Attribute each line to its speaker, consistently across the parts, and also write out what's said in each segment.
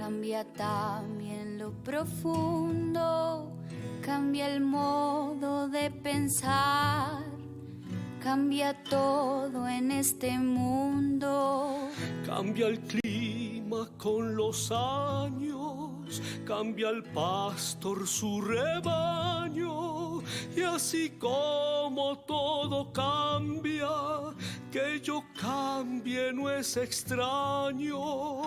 Speaker 1: cambia también lo profundo, cambia el modo de pensar, cambia todo en este mundo.
Speaker 2: Cambia el clima con los años, cambia el pastor su rebaño, y así como todo cambia, que yo cambie no es extraño.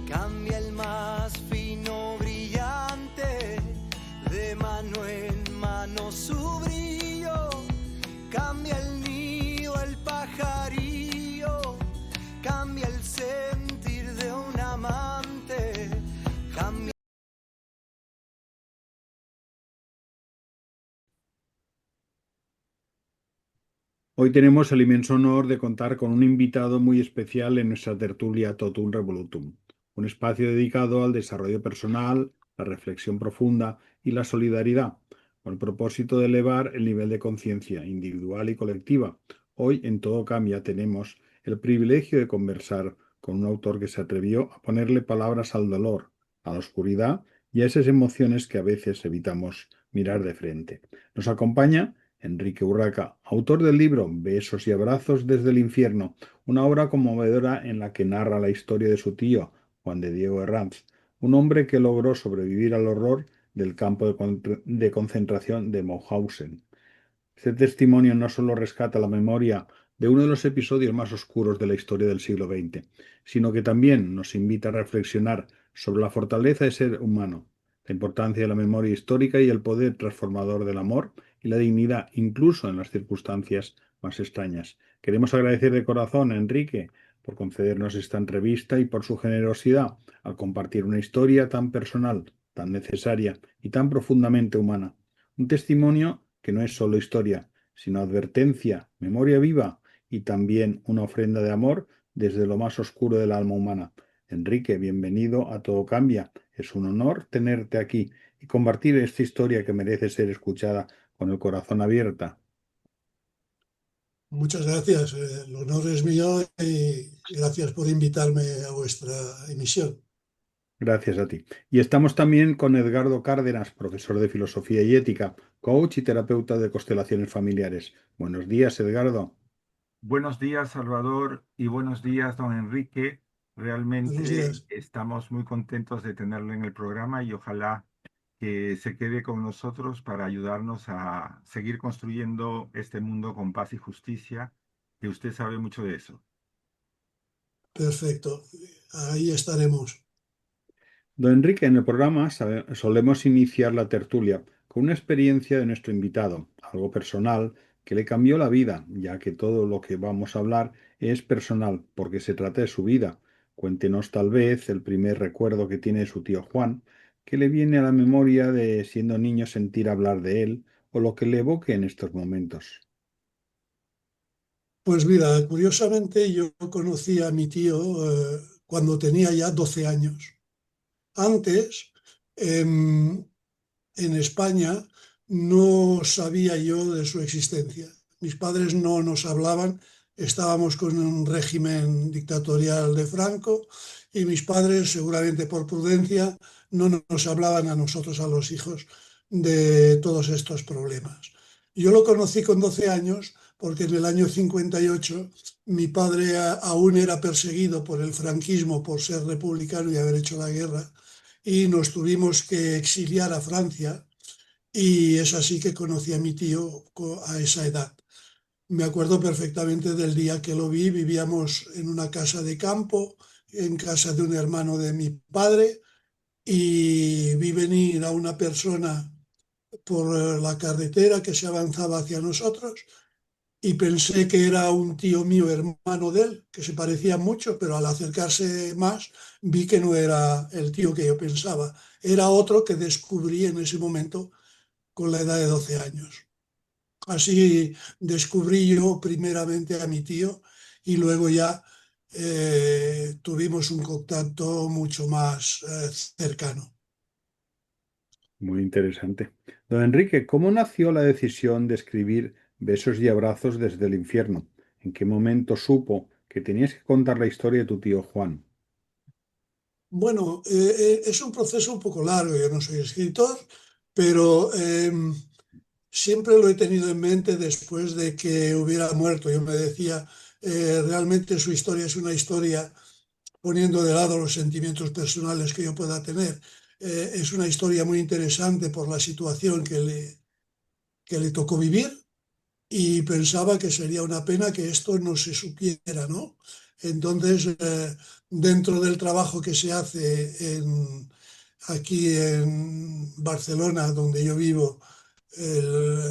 Speaker 3: Cambia el más fino brillante, de mano en mano su brillo, cambia el nido, el pajarillo, cambia el sentir de un amante, cambia.
Speaker 4: Hoy tenemos el inmenso honor de contar con un invitado muy especial en nuestra tertulia Totum Revolutum, un espacio dedicado al desarrollo personal, la reflexión profunda y la solidaridad, con el propósito de elevar el nivel de conciencia individual y colectiva. Hoy en Todo Cambia tenemos el privilegio de conversar con un autor que se atrevió a ponerle palabras al dolor, a la oscuridad y a esas emociones que a veces evitamos mirar de frente. Nos acompaña Enrique Urraca, autor del libro Besos y abrazos desde el infierno, una obra conmovedora en la que narra la historia de su tío, Juan de Diego Herranz, un hombre que logró sobrevivir al horror del campo de concentración de Mauthausen. Este testimonio no solo rescata la memoria de uno de los episodios más oscuros de la historia del siglo XX, sino que también nos invita a reflexionar sobre la fortaleza de ser humano, la importancia de la memoria histórica y el poder transformador del amor y la dignidad, incluso en las circunstancias más extrañas. Queremos agradecer de corazón a Enrique por concedernos esta entrevista y por su generosidad al compartir una historia tan personal, tan necesaria y tan profundamente humana. Un testimonio que no es solo historia, sino advertencia, memoria viva y también una ofrenda de amor desde lo más oscuro del alma humana. Enrique, bienvenido a Todo Cambia. Es un honor tenerte aquí y compartir esta historia que merece ser escuchada con el corazón abierto.
Speaker 5: Muchas gracias. El honor es mío y gracias por invitarme a vuestra emisión.
Speaker 4: Gracias a ti. Y estamos también con Edgardo Cárdenas, profesor de Filosofía y Ética, coach y terapeuta de constelaciones familiares. Buenos días, Edgardo.
Speaker 6: Buenos días, Salvador, y buenos días, don Enrique.
Speaker 5: Buenos
Speaker 6: Realmente
Speaker 5: días.
Speaker 6: estamos muy contentos de tenerlo en el programa y ojalá que se quede con nosotros para ayudarnos a seguir construyendo este mundo con paz y justicia, que usted sabe mucho de eso.
Speaker 5: Perfecto. Ahí estaremos.
Speaker 4: Don Enrique, en el programa solemos iniciar la tertulia con una experiencia de nuestro invitado, algo personal que le cambió la vida, ya que todo lo que vamos a hablar es personal, porque se trata de su vida. Cuéntenos tal vez el primer recuerdo que tiene de su tío Juan, que le viene a la memoria de siendo niño sentir hablar de él, o lo que le evoque en estos momentos.
Speaker 5: Pues mira, curiosamente yo conocí a mi tío cuando tenía ya 12 años. Antes, en España, no sabía yo de su existencia. Mis padres no nos hablaban, estábamos con un régimen dictatorial de Franco y mis padres, seguramente por prudencia, no nos hablaban a nosotros, a los hijos, de todos estos problemas. Yo lo conocí con 12 años porque en el año 58 mi padre aún era perseguido por el franquismo por ser republicano y haber hecho la guerra y nos tuvimos que exiliar a Francia y es así que conocí a mi tío a esa edad. Me acuerdo perfectamente del día que lo vi. Vivíamos en una casa de campo, en casa de un hermano de mi padre, y vi venir a una persona por la carretera que se avanzaba hacia nosotros y pensé que era un tío mío, hermano de él, que se parecía mucho, pero al acercarse más vi que no era el tío que yo pensaba. Era otro que descubrí en ese momento con la edad de 12 años. Así descubrí yo primeramente a mi tío y luego ya tuvimos un contacto mucho más cercano.
Speaker 4: Muy interesante. Don Enrique, ¿cómo nació la decisión de escribir Besos y Abrazos desde el infierno? ¿En qué momento supo que tenías que contar la historia de tu tío Juan?
Speaker 5: Bueno, es un proceso un poco largo, yo no soy escritor, pero siempre lo he tenido en mente después de que hubiera muerto. Yo me decía, realmente su historia es una historia poniendo de lado los sentimientos personales que yo pueda tener. Es una historia muy interesante por la situación que le tocó vivir y pensaba que sería una pena que esto no se supiera, ¿no? Entonces, dentro del trabajo que se hace aquí en Barcelona, donde yo vivo, el,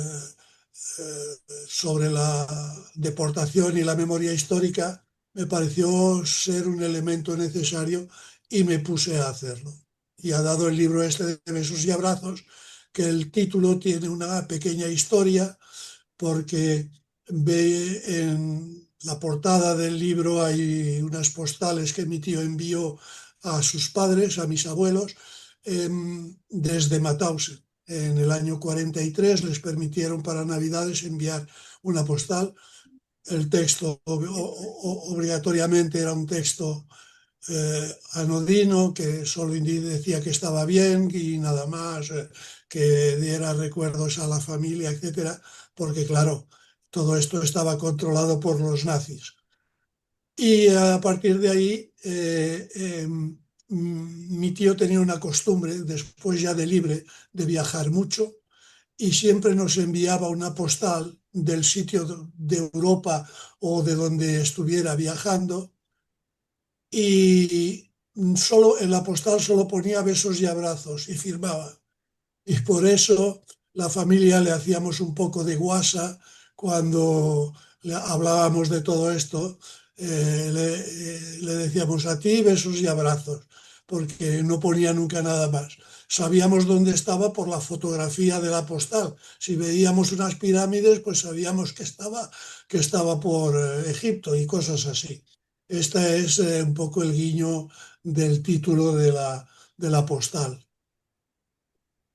Speaker 5: sobre la deportación y la memoria histórica, me pareció ser un elemento necesario y me puse a hacerlo. Y ha dado el libro este de Besos y Abrazos, que el título tiene una pequeña historia porque ve en la portada del libro hay unas postales que mi tío envió a sus padres, a mis abuelos, desde Mauthausen. En el año 43 les permitieron para Navidades enviar una postal. El texto obligatoriamente era un texto anodino que solo decía que estaba bien y nada más, que diera recuerdos a la familia, etcétera, porque claro, todo esto estaba controlado por los nazis. Y a partir de ahí, mi tío tenía una costumbre, después ya de libre, de viajar mucho y siempre nos enviaba una postal del sitio de Europa o de donde estuviera viajando y solo en la postal solo ponía besos y abrazos y firmaba. Y por eso la familia le hacíamos un poco de guasa cuando hablábamos de todo esto. Le decíamos a ti besos y abrazos, porque no ponía nunca nada más. Sabíamos dónde estaba por la fotografía de la postal. Si veíamos unas pirámides, pues sabíamos que estaba por Egipto y cosas así. Este es un poco el guiño del título de la postal.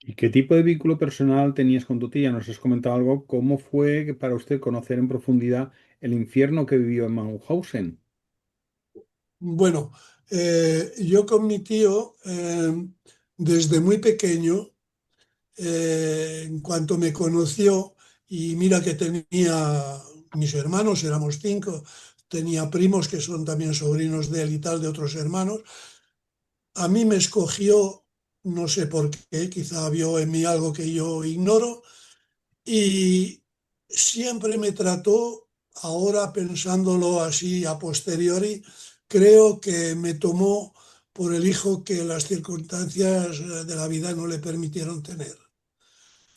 Speaker 4: ¿Y qué tipo de vínculo personal tenías con tu tía? ¿Nos has comentado algo? ¿Cómo fue para usted conocer en profundidad el infierno que vivió en Mauthausen?
Speaker 5: Bueno, yo con mi tío, desde muy pequeño, en cuanto me conoció, y mira que tenía mis hermanos, éramos 5, tenía primos que son también sobrinos de él y tal, de otros hermanos, a mí me escogió, no sé por qué, quizá vio en mí algo que yo ignoro, y siempre me trató, ahora pensándolo así a posteriori, creo que me tomó por el hijo que las circunstancias de la vida no le permitieron tener.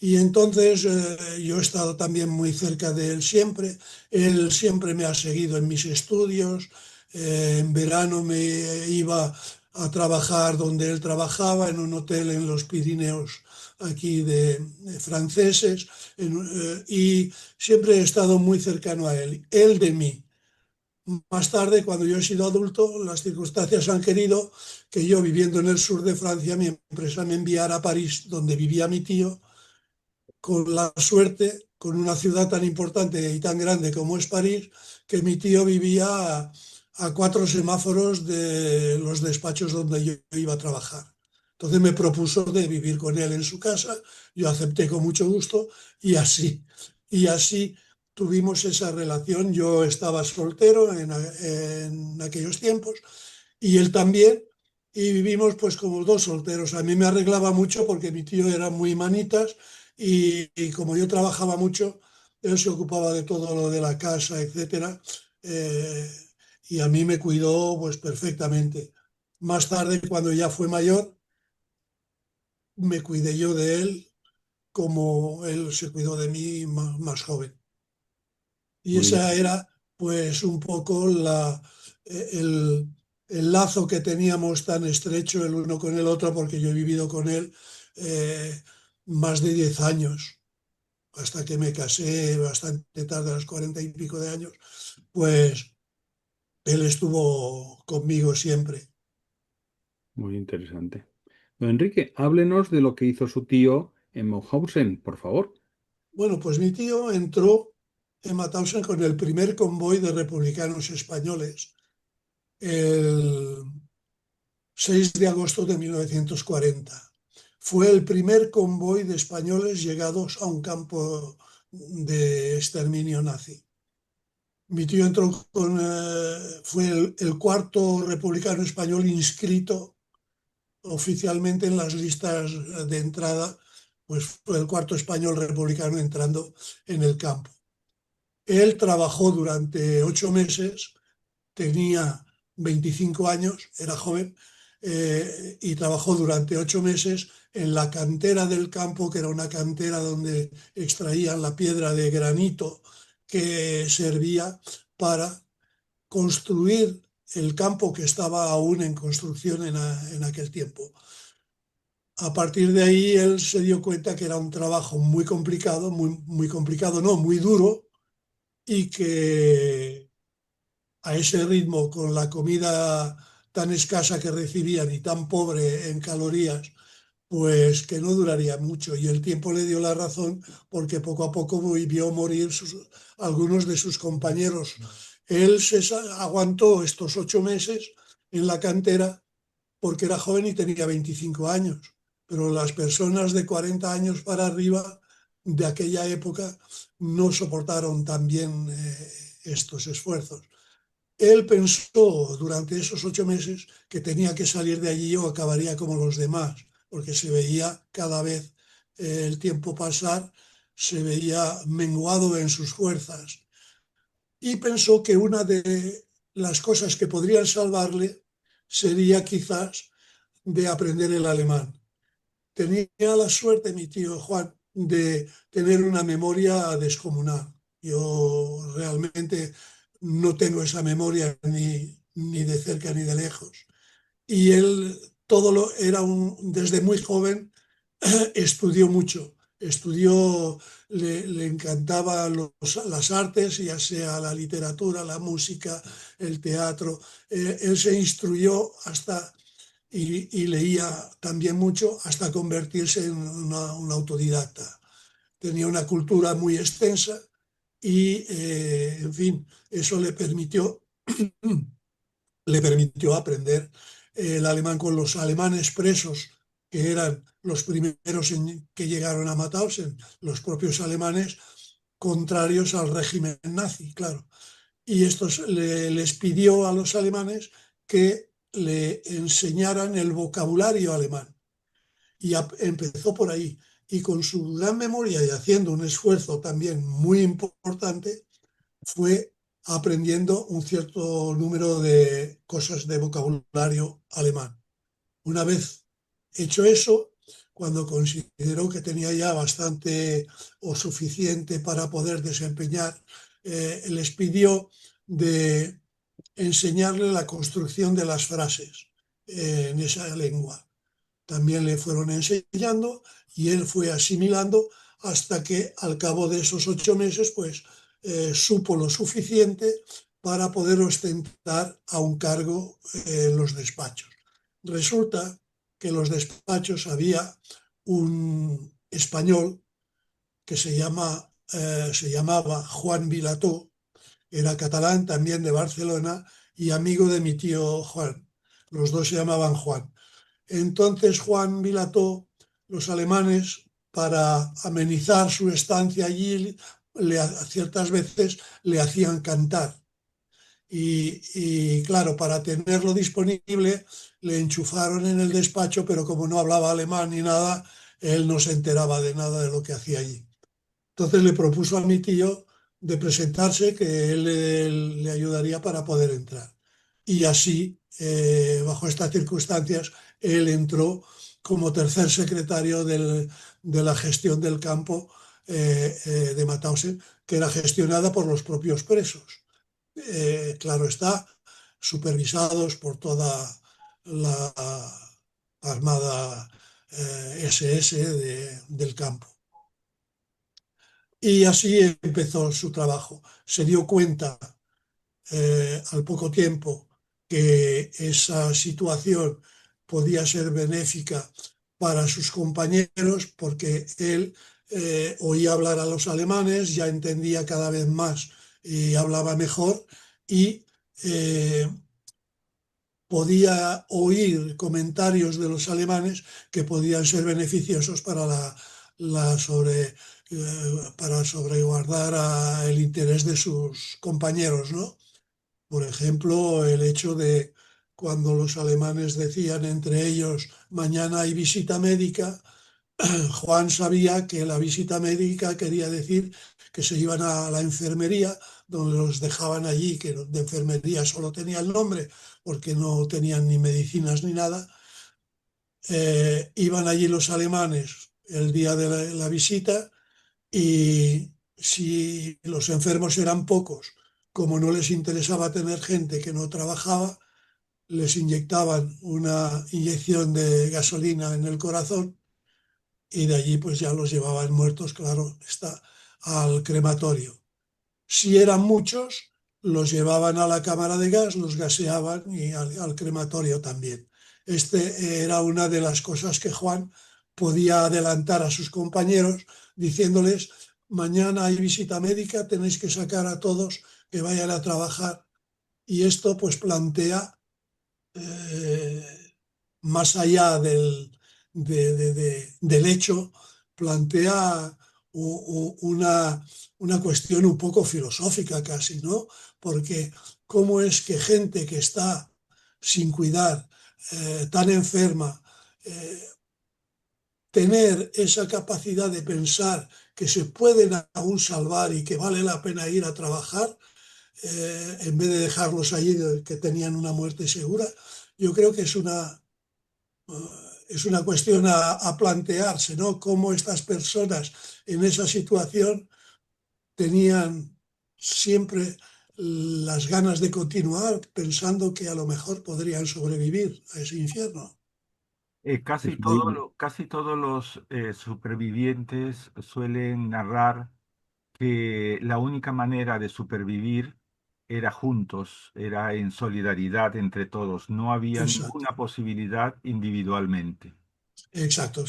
Speaker 5: Y entonces yo he estado también muy cerca de él siempre. Él siempre me ha seguido en mis estudios. En verano me iba a trabajar donde él trabajaba, en un hotel en los Pirineos, aquí de franceses, y siempre he estado muy cercano a él, él de mí. Más tarde, cuando yo he sido adulto, las circunstancias han querido que yo, viviendo en el sur de Francia, mi empresa me enviara a París, donde vivía mi tío, con la suerte, con una ciudad tan importante y tan grande como es París, que mi tío vivía a 4 semáforos de los despachos donde yo iba a trabajar. Entonces me propuso de vivir con él en su casa, yo acepté con mucho gusto y así tuvimos esa relación. Yo estaba soltero en aquellos tiempos y él también, y vivimos pues como dos solteros. A mí me arreglaba mucho porque mi tío era muy manitas y como yo trabajaba mucho, él se ocupaba de todo lo de la casa, etcétera, eh, y a mí me cuidó pues perfectamente. Más tarde, cuando ya fue mayor, me cuidé yo de él como él se cuidó de mí más joven. Y
Speaker 4: Muy
Speaker 5: esa
Speaker 4: bien.
Speaker 5: era pues un poco el, el lazo que teníamos tan estrecho el uno con el otro, porque yo he vivido con él más de 10 años, hasta que me casé bastante tarde, a los 40 y pico de años, pues Él estuvo conmigo siempre.
Speaker 4: Muy interesante. Don Enrique, háblenos de lo que hizo su tío en Mauthausen, por favor.
Speaker 5: Bueno, pues mi tío entró en Mauthausen con el primer convoy de republicanos españoles el 6 de agosto de 1940. Fue el primer convoy de españoles llegados a un campo de exterminio nazi. Mi tío entró fue el cuarto republicano español inscrito oficialmente en las listas de entrada, pues fue el cuarto español republicano entrando en el campo. Él trabajó durante 8 meses, tenía 25 años, era joven, y trabajó durante 8 meses en la cantera del campo, que era una cantera donde extraían la piedra de granito que servía para construir el campo que estaba aún en construcción en aquel tiempo. A partir de ahí él se dio cuenta que era un trabajo muy complicado, muy complicado, no, muy duro, y que a ese ritmo, con la comida tan escasa que recibían y tan pobre en calorías, pues que no duraría mucho. Y el tiempo le dio la razón porque poco a poco vio morir algunos de sus compañeros. Él aguantó estos 8 meses en la cantera porque era joven y tenía 25 años, pero las personas de 40 años para arriba de aquella época no soportaron tan bien estos esfuerzos. Él pensó durante esos 8 meses que tenía que salir de allí o acabaría como los demás, porque se veía cada vez el tiempo pasar, se veía menguado en sus fuerzas. Y pensó que una de las cosas que podrían salvarle sería quizás de aprender el alemán. Tenía la suerte, mi tío Juan, de tener una memoria descomunal. Yo realmente no tengo esa memoria ni de cerca ni de lejos. Y él desde muy joven estudió mucho. Le encantaban las artes, ya sea la literatura, la música, el teatro. Él se instruyó y leía también mucho hasta convertirse en un autodidacta. Tenía una cultura muy extensa y, en fin, eso le permitió aprender el alemán con los alemanes presos, que eran los primeros que llegaron a Mauthausen, los propios alemanes contrarios al régimen nazi, claro. Y les pidió a los alemanes que le enseñaran el vocabulario alemán. Y empezó por ahí. Y con su gran memoria y haciendo un esfuerzo también muy importante, fue aprendiendo un cierto número de cosas de vocabulario alemán. Una vez hecho eso, cuando consideró que tenía ya bastante o suficiente para poder desempeñar, les pidió de enseñarle la construcción de las frases en esa lengua. También le fueron enseñando y él fue asimilando hasta que al cabo de esos 8 meses, pues supo lo suficiente para poder ostentar a un cargo en los despachos. Resulta que en los despachos había un español que se llamaba Juan Vilató, era catalán también de Barcelona y amigo de mi tío Juan. Los dos se llamaban Juan. Entonces Juan Vilató, los alemanes, para amenizar su estancia allí, ciertas veces le hacían cantar. Y claro, para tenerlo disponible, le enchufaron en el despacho, pero como no hablaba alemán ni nada, él no se enteraba de nada de lo que hacía allí. Entonces le propuso a mi tío de presentarse, que él le ayudaría para poder entrar. Y así, bajo estas circunstancias, él entró como tercer secretario de la gestión del campo de Mauthausen, que era gestionada por los propios presos. Claro está, supervisados por toda la Armada SS del campo. Y así empezó su trabajo. Se dio cuenta al poco tiempo que esa situación podía ser benéfica para sus compañeros, porque él oía hablar a los alemanes, ya entendía cada vez más y hablaba mejor, y podía oír comentarios de los alemanes que podían ser beneficiosos para para sobreguardar el interés de sus compañeros, ¿no? Por ejemplo, el hecho de cuando los alemanes decían entre ellos mañana hay visita médica, Juan sabía que la visita médica quería decir que se iban a la enfermería, donde los dejaban allí, que de enfermería solo tenía el nombre, porque no tenían ni medicinas ni nada. Iban allí los alemanes el día de la visita, y si los enfermos eran pocos, como no les interesaba tener gente que no trabajaba, les inyectaban una inyección de gasolina en el corazón, y de allí pues ya los llevaban muertos, claro, está, al crematorio. Si eran muchos, los llevaban a la cámara de gas, los gaseaban, y al crematorio también. Este era una de las cosas que Juan podía adelantar a sus compañeros, diciéndoles: mañana hay visita médica, tenéis que sacar a todos que vayan a trabajar. Y esto pues plantea, más allá del hecho, plantea una cuestión un poco filosófica casi, ¿no? Porque cómo es que gente que está sin cuidar, tan enferma, tener esa capacidad de pensar que se pueden aún salvar y que vale la pena ir a trabajar, en vez de dejarlos allí que tenían una muerte segura. Yo creo que es una cuestión a plantearse, ¿no? Cómo estas personas en esa situación tenían siempre las ganas de continuar, pensando que a lo mejor podrían sobrevivir a ese infierno.
Speaker 6: Casi
Speaker 4: Es muy,
Speaker 6: casi todos los supervivientes suelen narrar que la única manera de supervivir era juntos, era en solidaridad entre todos. No había
Speaker 5: Exacto.
Speaker 6: ninguna posibilidad individualmente.
Speaker 5: Exacto.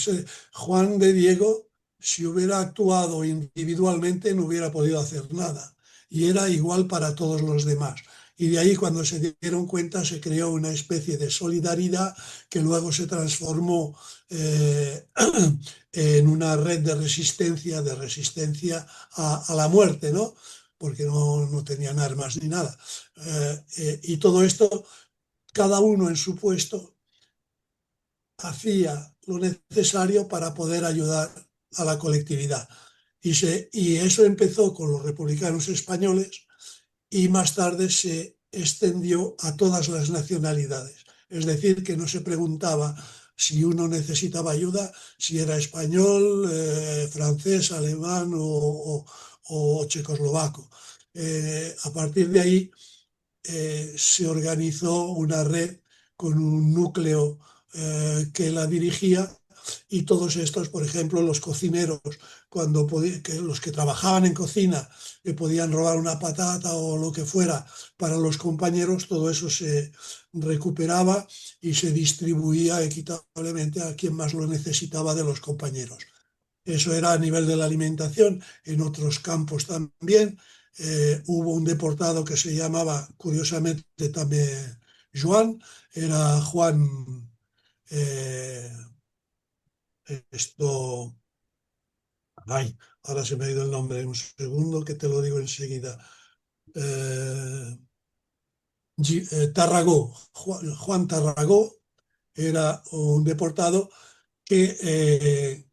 Speaker 5: Juan de Diego, si hubiera actuado individualmente, no hubiera podido hacer nada. Y era igual para todos los demás. Y de ahí, cuando se dieron cuenta, se creó una especie de solidaridad que luego se transformó en una red de resistencia a la muerte, ¿no? Porque no tenían armas ni nada. Y todo esto, cada uno en su puesto, hacía lo necesario para poder ayudar a la colectividad. Y eso empezó con los republicanos españoles, y más tarde se extendió a todas las nacionalidades. Es decir, que no se preguntaba si uno necesitaba ayuda, si era español, francés, alemán o checoslovaco. A partir de ahí se organizó una red con un núcleo que la dirigía, y todos estos, por ejemplo, los cocineros, los que trabajaban en cocina, que podían robar una patata o lo que fuera para los compañeros, todo eso se recuperaba y se distribuía equitablemente a quien más lo necesitaba de los compañeros. Eso era a nivel de la alimentación. En otros campos también hubo un deportado que se llamaba, curiosamente, también Joan, era Juan, eh, esto, ay, ahora se me ha ido el nombre, un segundo que te lo digo enseguida. Eh, Tarragó, Juan Tarragó era un deportado que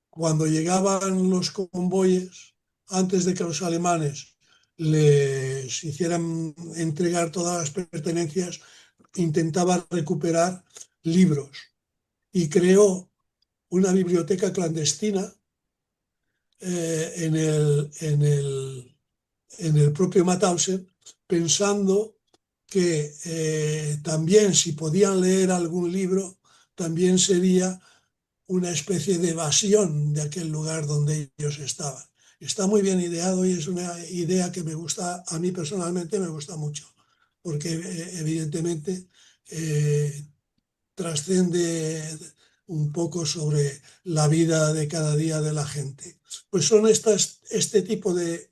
Speaker 5: cuando llegaban los convoyes, antes de que los alemanes les hicieran entregar todas las pertenencias, intentaba recuperar libros, y creó una biblioteca clandestina en el propio Mauthausen, pensando que también, si podían leer algún libro, también sería una especie de evasión de aquel lugar donde ellos estaban. está muy bien ideado y es una idea que me gusta, a mí personalmente me gusta mucho, porque evidentemente trasciende un poco sobre la vida de cada día de la gente. Pues son este tipo de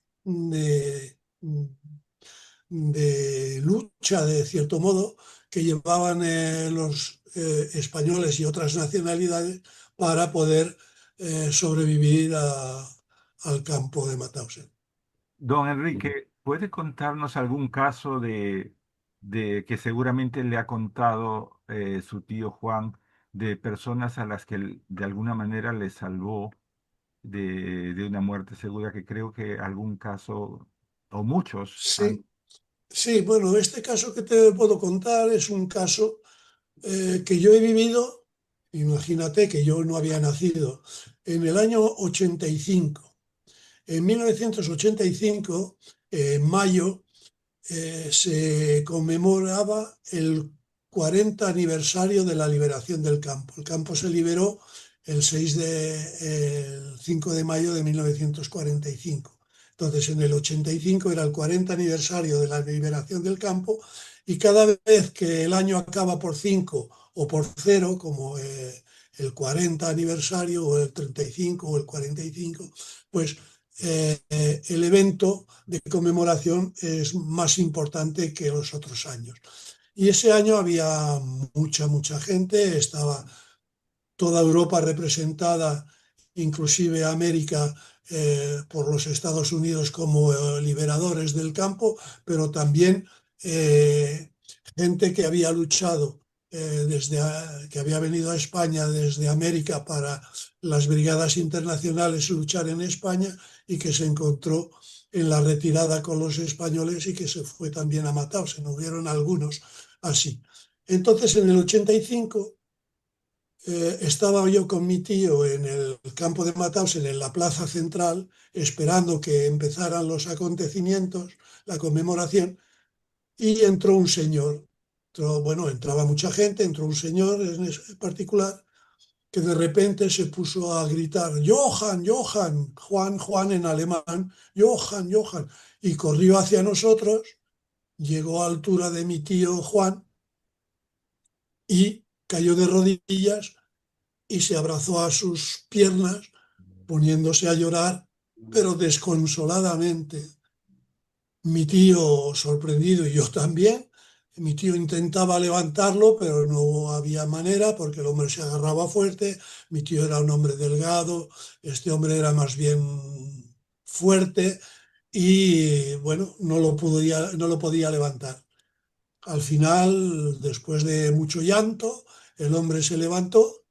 Speaker 5: lucha, de cierto modo, que llevaban los españoles y otras nacionalidades para poder sobrevivir al campo de Mauthausen.
Speaker 6: Don Enrique, ¿puede contarnos algún caso de que seguramente le ha contado su tío Juan, de personas a las que de alguna manera le salvó de una muerte segura? Que creo que algún caso, o muchos, han...
Speaker 5: Sí, sí, bueno, este caso que te puedo contar es un caso que yo he vivido, imagínate que yo no había nacido, en el año 85. En 1985, en mayo, se conmemoraba el 40 aniversario de la liberación del campo. El campo se liberó el 5 de mayo de 1945. Entonces, en el 85 era el 40 aniversario de la liberación del campo y cada vez que el año acaba por 5 o por 0, como el 40 aniversario o el 35 o el 45, pues el evento de conmemoración es más importante que los otros años. Y ese año había mucha gente, estaba toda Europa representada, inclusive América, por los Estados Unidos como liberadores del campo, pero también gente que había luchado que había venido a España desde América para las brigadas internacionales luchar en España y que se encontró en la retirada con los españoles y que se fue también a Mauthausen. Hubieron algunos así. Entonces, en el 85 estaba yo con mi tío en el campo de Mauthausen, en la plaza central, esperando que empezaran los acontecimientos, la conmemoración, y entró un señor. Entraba mucha gente, entró un señor en particular que de repente se puso a gritar, Johann, Johann, Juan, Juan en alemán, Johann, Johann, y corrió hacia nosotros, llegó a altura de mi tío Juan y cayó de rodillas y se abrazó a sus piernas, poniéndose a llorar, pero desconsoladamente. Mi tío sorprendido y yo también. Mi tío intentaba levantarlo, pero no había manera porque el hombre se agarraba fuerte. Mi tío era un hombre delgado, este hombre era más bien fuerte y bueno, no lo podía levantar. Al final, después de mucho llanto, el hombre se levantó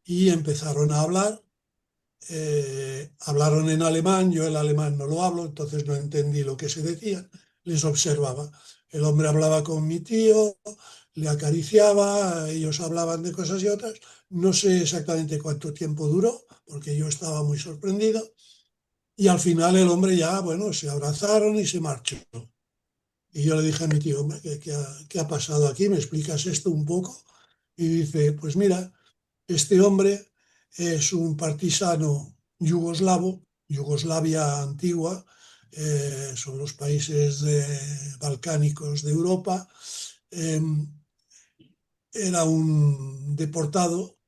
Speaker 5: y empezaron a hablar. Hablaron en alemán, yo el alemán no lo hablo, entonces no entendí lo que se decía, les observaba. El hombre hablaba con mi tío, le acariciaba, ellos hablaban de cosas y otras. No sé exactamente cuánto tiempo duró, porque yo estaba muy sorprendido. Y al final el hombre ya, bueno, se abrazaron y se marchó. Y yo le dije a mi tío, hombre, ¿qué ha pasado aquí? ¿Me explicas esto un poco? Y dice, pues mira, este hombre es un partisano yugoslavo, Yugoslavia antigua, son los países balcánicos de Europa. Eh, Era un deportado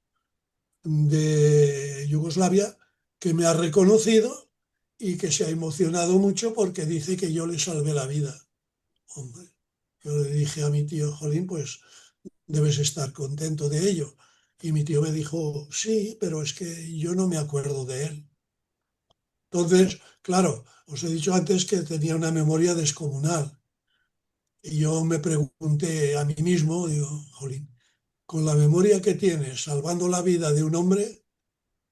Speaker 5: de Yugoslavia que me ha reconocido y que se ha emocionado mucho porque dice que yo le salvé la vida. Hombre, yo le dije a mi tío, Jolín, pues debes estar contento de ello. Y mi tío me dijo, sí, pero es que yo no me acuerdo de él. Entonces, claro, os he dicho antes que tenía una memoria descomunal. Y yo me pregunté a mí mismo, digo, jolín, con la memoria que tienes, salvando la vida de un hombre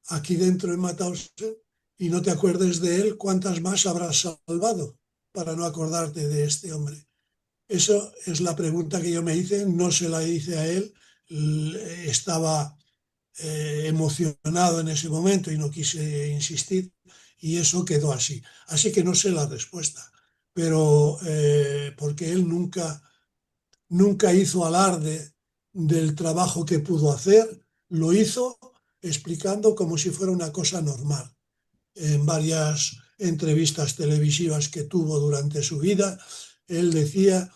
Speaker 5: aquí dentro en Mauthausen, y no te acuerdes de él, ¿cuántas más habrás salvado para no acordarte de este hombre? Eso es la pregunta que yo me hice, no se la hice a él, estaba emocionado en ese momento y no quise insistir y eso quedó así. Así que no sé la respuesta, pero porque él nunca hizo alarde del trabajo que pudo hacer, lo hizo explicando como si fuera una cosa normal en entrevistas televisivas que tuvo durante su vida, él decía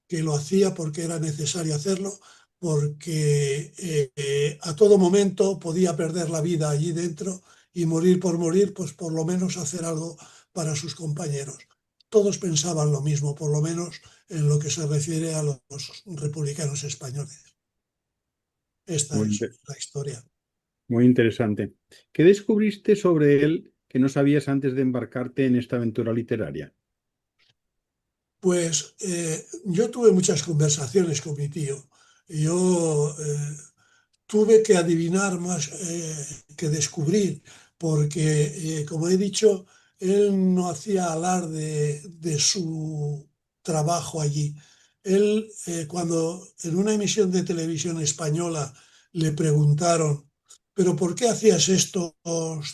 Speaker 5: que lo hacía porque era necesario hacerlo, porque a todo momento podía perder la vida allí dentro y morir por morir, pues por lo menos hacer algo para sus compañeros. Todos pensaban lo mismo, por lo menos en lo que se refiere a los republicanos españoles. Esta
Speaker 4: Muy,
Speaker 5: es la historia.
Speaker 4: muy interesante. ¿Qué descubriste sobre él que no sabías antes de embarcarte en esta aventura literaria?
Speaker 5: Pues yo tuve muchas conversaciones con mi tío. Yo tuve que adivinar más que descubrir, porque, como he dicho, él no hacía alarde de su trabajo allí. Él, cuando en una emisión de televisión española le preguntaron, ¿pero por qué hacías estos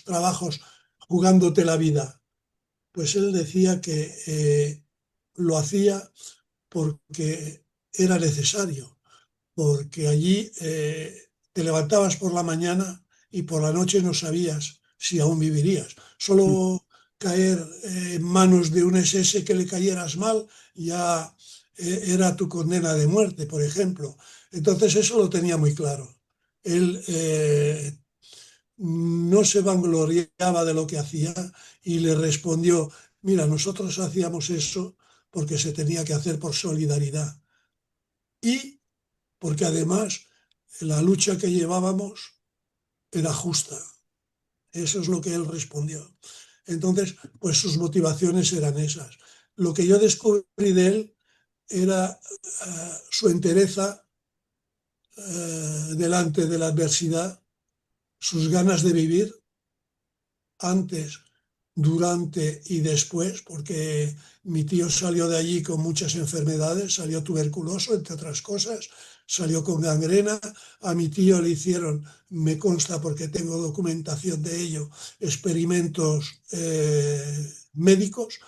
Speaker 5: trabajos jugándote la vida? Pues él decía que lo hacía porque era necesario, porque allí te levantabas por la mañana y por la noche no sabías si aún vivirías. Solo caer en manos de un SS que le cayeras mal ya era tu condena de muerte, por ejemplo. Entonces eso lo tenía muy claro. Él no se vangloriaba de lo que hacía y le respondió, mira, nosotros hacíamos eso porque se tenía que hacer por solidaridad y porque además la lucha que llevábamos era justa. Eso es lo que él respondió. Entonces, pues sus motivaciones eran esas. Lo que yo descubrí de él era su entereza delante de la adversidad, sus ganas de vivir antes, durante y después, porque mi tío salió de allí con muchas enfermedades, salió tuberculoso, entre otras cosas, salió con gangrena. A mi tío le hicieron, me consta porque tengo documentación de ello, experimentos médicos,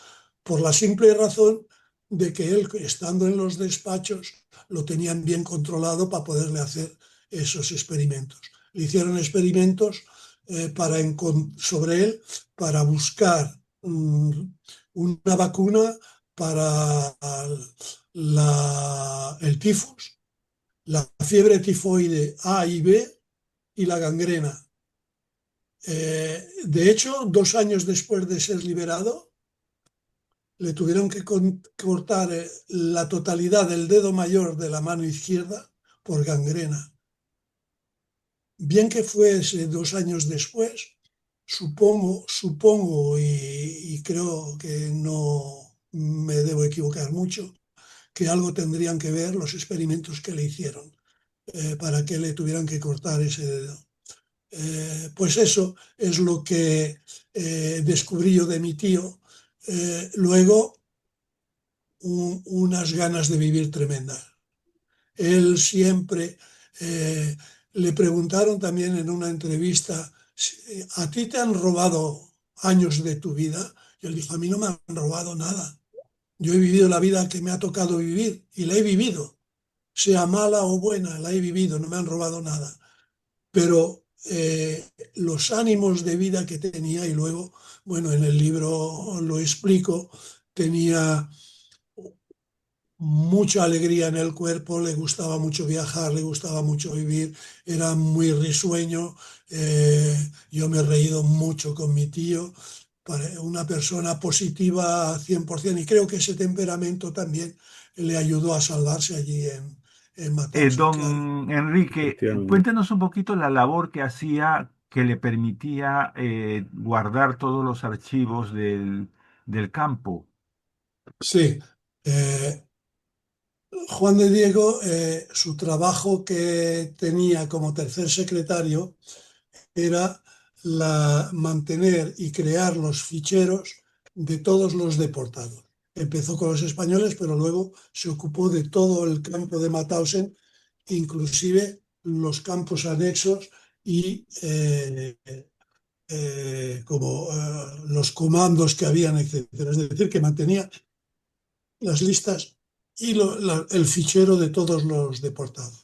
Speaker 5: por la simple razón de que él, estando en los despachos, lo tenían bien controlado para poderle hacer esos experimentos. Le hicieron experimentos sobre él para buscar una vacuna para el tifus, la fiebre tifoide A y B y la gangrena. De hecho, 2 años después de ser liberado, le tuvieron que cortar la totalidad del dedo mayor de la mano izquierda por gangrena. Bien que fuese 2 años después, supongo y creo que no me debo equivocar mucho, que algo tendrían que ver los experimentos que le hicieron para que le tuvieran que cortar ese dedo. Pues eso es lo que descubrí yo de mi tío. Luego, unas ganas de vivir tremendas. Él siempre, le preguntaron también en una entrevista, ¿a ti te han robado años de tu vida? Y él dijo, a mí no me han robado nada. Yo he vivido la vida que me ha tocado vivir y la he vivido, sea mala o buena, la he vivido, no me han robado nada. Pero los ánimos de vida que tenía, y luego, bueno, en el libro lo explico, tenía mucha alegría en el cuerpo, le gustaba mucho viajar, le gustaba mucho vivir, era muy risueño. Yo me he reído mucho con mi tío, una persona positiva 100%, y creo que ese temperamento también le ayudó a salvarse allí en Mauthausen, claro.
Speaker 6: Don Enrique,
Speaker 4: Efectivamente.
Speaker 6: cuéntenos un poquito la labor que hacía que le permitía guardar todos los archivos del campo.
Speaker 5: Sí, Juan de Diego, su trabajo que tenía como tercer secretario era mantener y crear los ficheros de todos los deportados. Empezó con los españoles, pero luego se ocupó de todo el campo de Mauthausen, inclusive los campos anexos y los comandos que habían, etcétera. Es decir, que mantenía las listas y el fichero de todos los deportados.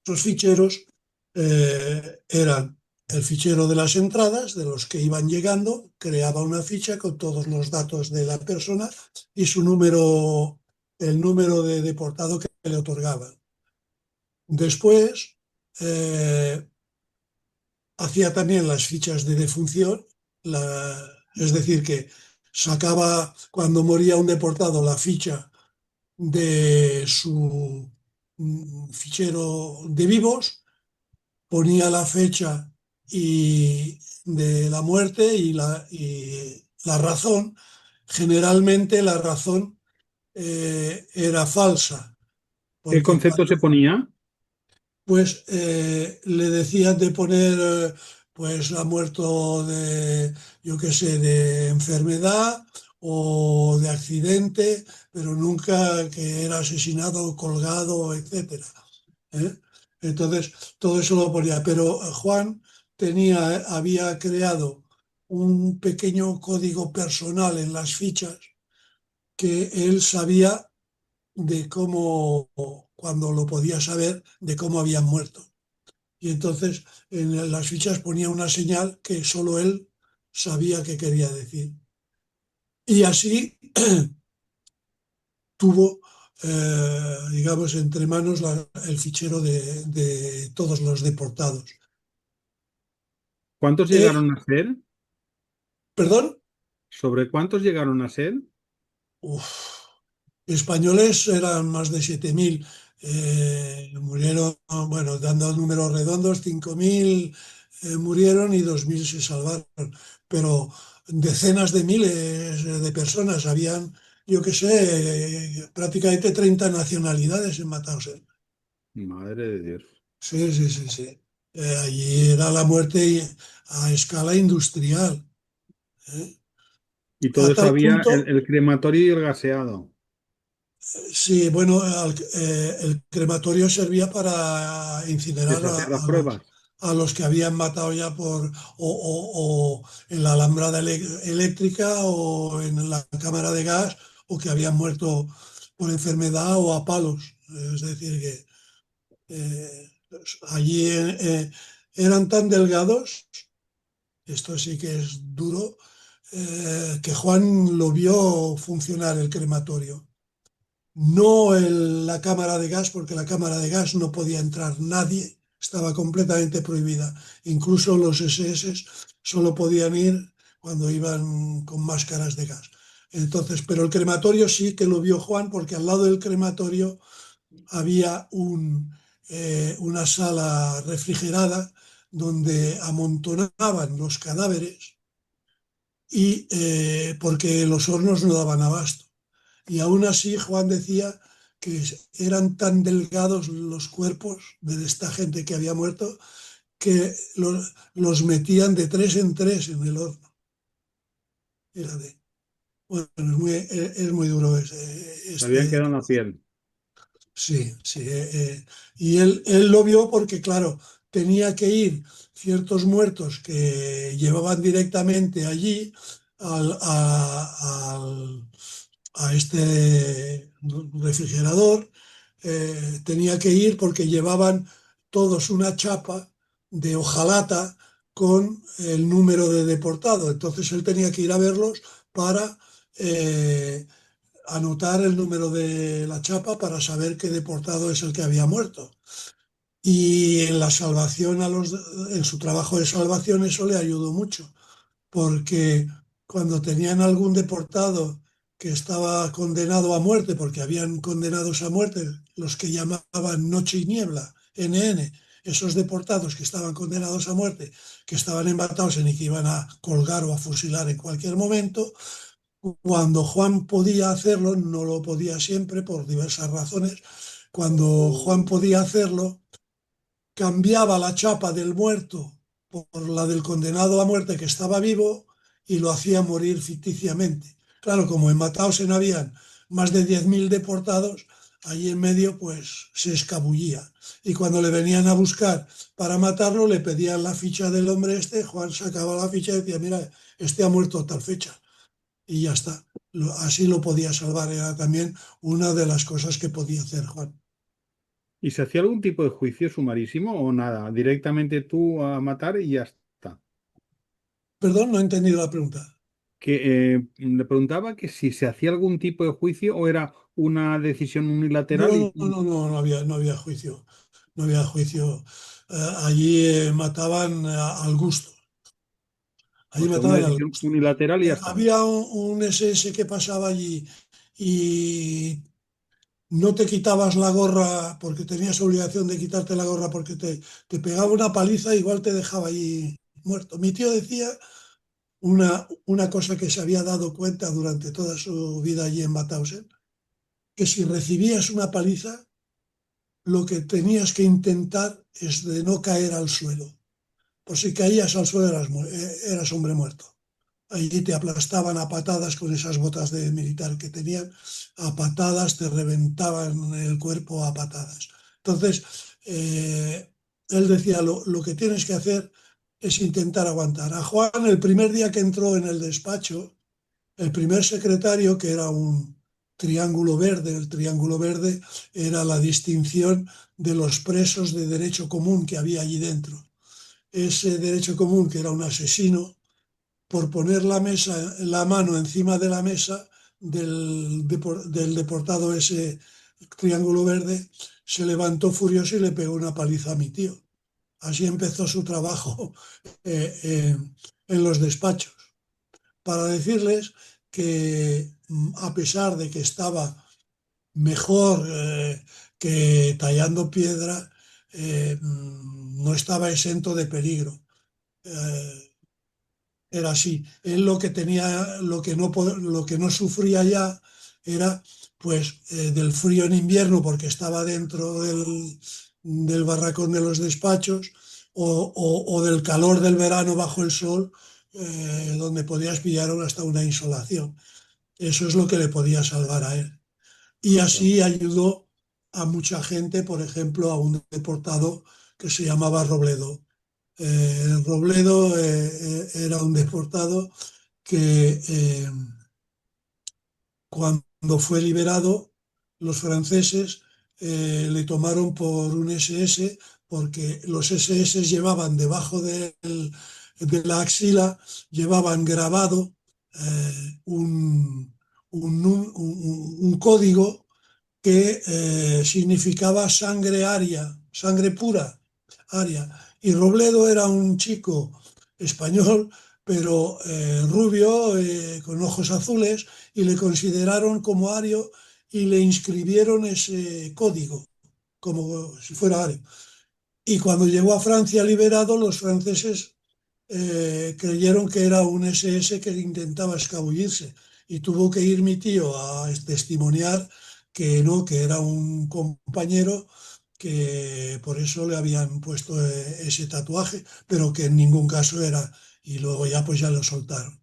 Speaker 5: Los ficheros eran el fichero de las entradas, de los que iban llegando, creaba una ficha con todos los datos de la persona y su número, el número de deportado que le otorgaban. Después hacía también las fichas de defunción, es decir, que sacaba cuando moría un deportado la ficha de su fichero de vivos, ponía la fecha de la muerte y la razón. Generalmente la razón era falsa,
Speaker 4: ¿Qué
Speaker 5: porque
Speaker 4: concepto se ponía?
Speaker 5: pues le decían de poner, pues ha muerto de, yo qué sé, de enfermedad o de accidente, pero nunca que era asesinado, colgado, etcétera. ¿Eh? Entonces, todo eso lo ponía. Pero Juan había creado un pequeño código personal en las fichas que él sabía de cómo, cuando lo podía saber, de cómo habían muerto. Y entonces en las fichas ponía una señal que solo él sabía qué quería decir. Y así tuvo, digamos, entre manos el fichero de todos los deportados.
Speaker 4: ¿Cuántos
Speaker 5: Eh,
Speaker 4: llegaron a ser?
Speaker 5: ¿Perdón?
Speaker 4: ¿Sobre cuántos llegaron a ser?
Speaker 5: Uf, españoles eran más de 7.000. Murieron, bueno, dando números redondos, 5.000 murieron y 2.000 se salvaron. Pero decenas de miles de personas, habían, yo qué sé, prácticamente 30 nacionalidades en Mauthausen.
Speaker 4: Madre de Dios.
Speaker 5: Sí, sí, sí, sí. Allí era la muerte a escala industrial, ¿eh?
Speaker 4: Y
Speaker 5: A
Speaker 4: todo eso
Speaker 5: tal
Speaker 4: había
Speaker 5: punto.
Speaker 4: el crematorio y el gaseado.
Speaker 5: Sí, bueno, el crematorio servía para
Speaker 4: Que
Speaker 5: incinerar
Speaker 4: se hacían las pruebas.
Speaker 5: a los que habían matado ya o en la alambrada eléctrica o en la cámara de gas o que habían muerto por enfermedad o a palos. Es decir, que allí eran tan delgados, esto sí que es duro, que Juan lo vio funcionar el crematorio. No la cámara de gas, porque la cámara de gas no podía entrar nadie, estaba completamente prohibida. Incluso los SS solo podían ir cuando iban con máscaras de gas. Entonces, pero el crematorio sí que lo vio Juan, porque al lado del crematorio había una sala refrigerada donde amontonaban los cadáveres y porque los hornos no daban abasto. Y aún así Juan decía que eran tan delgados los cuerpos de esta gente que había muerto que los metían de tres en tres en el horno. Era bueno, es muy duro
Speaker 4: Se habían
Speaker 5: este.
Speaker 4: quedado en la piel.
Speaker 5: Sí, sí. Y él lo vio porque, claro, tenía que ir ciertos muertos que llevaban directamente allí a este refrigerador. Tenía que ir porque llevaban todos una chapa de hojalata con el número de deportado. Entonces él tenía que ir a verlos para anotar el número de la chapa para saber qué deportado es el que había muerto. Y en la salvación en su trabajo de salvación eso le ayudó mucho, porque cuando tenían algún deportado que estaba condenado a muerte, porque habían condenados a muerte los que llamaban Noche y Niebla, NN, esos deportados que estaban condenados a muerte, que estaban embatados en y que iban a colgar o a fusilar en cualquier momento, cuando Juan podía hacerlo, no lo podía siempre por diversas razones, cuando Juan podía hacerlo, cambiaba la chapa del muerto por la del condenado a muerte que estaba vivo y lo hacía morir ficticiamente. Claro, como en Mauthausen habían más de 10.000 deportados, allí en medio pues se escabullía. Y cuando le venían a buscar para matarlo, le pedían la ficha del hombre este, Juan sacaba la ficha y decía, mira, este ha muerto a tal fecha. Y ya está. Así lo podía salvar, era también una de las cosas que podía hacer Juan.
Speaker 4: ¿Y se hacía algún tipo de juicio sumarísimo o nada? Directamente tú a matar y ya está.
Speaker 5: Perdón, no he entendido la pregunta.
Speaker 4: Le preguntaba que si se hacía algún tipo de juicio o era una decisión unilateral y
Speaker 5: No, no, no, no, no había juicio. No había juicio. Allí mataban al gusto.
Speaker 4: o
Speaker 5: Allí
Speaker 4: sea, una
Speaker 5: mataban al
Speaker 4: decisión
Speaker 5: gusto.
Speaker 4: unilateral y ya está.
Speaker 5: Había un SS que pasaba allí y no te quitabas la gorra porque tenías obligación de quitarte la gorra porque te pegaba una paliza, igual te dejaba allí muerto. Mi tío decía una cosa que se había dado cuenta durante toda su vida allí en Mauthausen, que si recibías una paliza, lo que tenías que intentar es de no caer al suelo. Por si caías al suelo eras hombre muerto. Allí te aplastaban a patadas con esas botas de militar que tenían, a patadas, te reventaban el cuerpo a patadas. Entonces, él decía, lo que tienes que hacer es intentar aguantar. A Juan, el primer día que entró en el despacho, el primer secretario, que era un triángulo verde, el triángulo verde era la distinción de los presos de derecho común que había allí dentro. Ese derecho común, que era un asesino, por poner la mano encima de la mesa del deportado ese triángulo verde, se levantó furioso y le pegó una paliza a mi tío. Así empezó su trabajo en los despachos, para decirles que a pesar de que estaba mejor que tallando piedra, no estaba exento de peligro. Eh, Era así. Él lo que tenía, lo que no sufría ya era pues del frío en invierno porque estaba dentro del barracón de los despachos o del calor del verano bajo el sol, donde podías pillar hasta una insolación. Eso es lo que le podía salvar a él. Y
Speaker 4: Claro.
Speaker 5: así ayudó a mucha gente, por ejemplo, a un deportado que se llamaba Robledo. Robledo era un deportado que cuando fue liberado, los franceses le tomaron por un SS porque los SS llevaban debajo de la axila, llevaban grabado un código que significaba sangre aria, sangre pura, aria. Y Robledo era un chico español, pero rubio, con ojos azules, y le consideraron como ario y le inscribieron ese código, como si fuera ario. Y cuando llegó a Francia liberado, los franceses creyeron que era un SS que intentaba escabullirse y tuvo que ir mi tío a testimoniar que no, que era un compañero que por eso le habían puesto ese tatuaje, pero que en ningún caso era, y luego ya pues ya lo soltaron.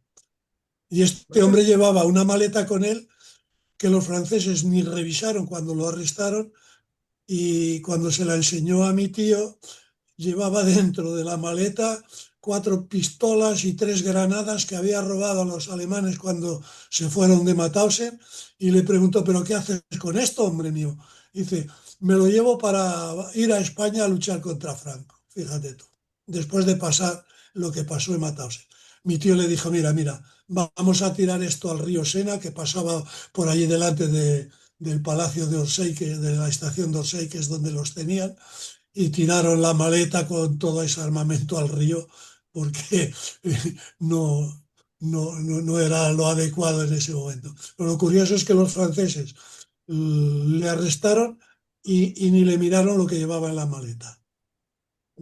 Speaker 5: Y este hombre llevaba una maleta con él que los franceses ni revisaron cuando lo arrestaron y cuando se la enseñó a mi tío, llevaba dentro de la maleta 4 pistolas y 3 granadas que había robado a los alemanes cuando se fueron de Mauthausen y le preguntó, ¿pero qué haces con esto, hombre mío? Dice, me lo llevo para ir a España a luchar contra Franco, fíjate tú, después de pasar lo que pasó en Mauthausen. Mi tío le dijo, mira, vamos a tirar esto al río Sena, que pasaba por allí delante del Palacio de Orsay, de la estación de Orsay, que es donde los tenían, y tiraron la maleta con todo ese armamento al río porque no, no era lo adecuado en ese momento. Pero lo curioso es que los franceses le arrestaron y ni le miraron lo que llevaba en la maleta.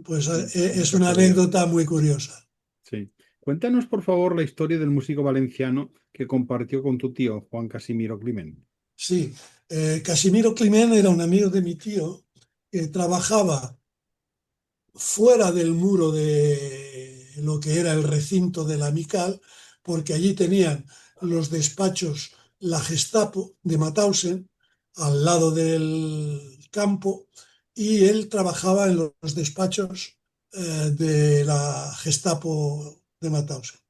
Speaker 5: Pues es
Speaker 4: Mucha
Speaker 5: una
Speaker 4: seriedad.
Speaker 5: anécdota muy curiosa.
Speaker 4: Sí. Cuéntanos, por favor, la historia del músico valenciano que compartió con tu tío, Juan Casimiro Climent.
Speaker 5: Sí, Casimiro Climent era un amigo de mi tío que trabajaba fuera del muro de lo que era el recinto de la Mical, porque allí tenían los despachos la Gestapo de Mauthausen al lado del campo y él trabajaba en los despachos de la Gestapo de Mauthausen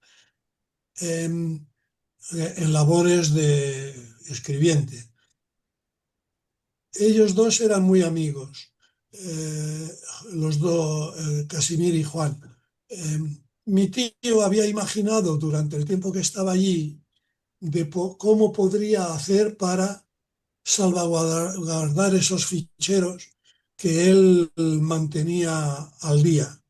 Speaker 5: en labores de escribiente. Ellos dos eran muy amigos los dos, Casimir y Juan. Mi tío había imaginado durante el tiempo que estaba allí de cómo podría hacer para salvaguardar esos ficheros que él mantenía al día.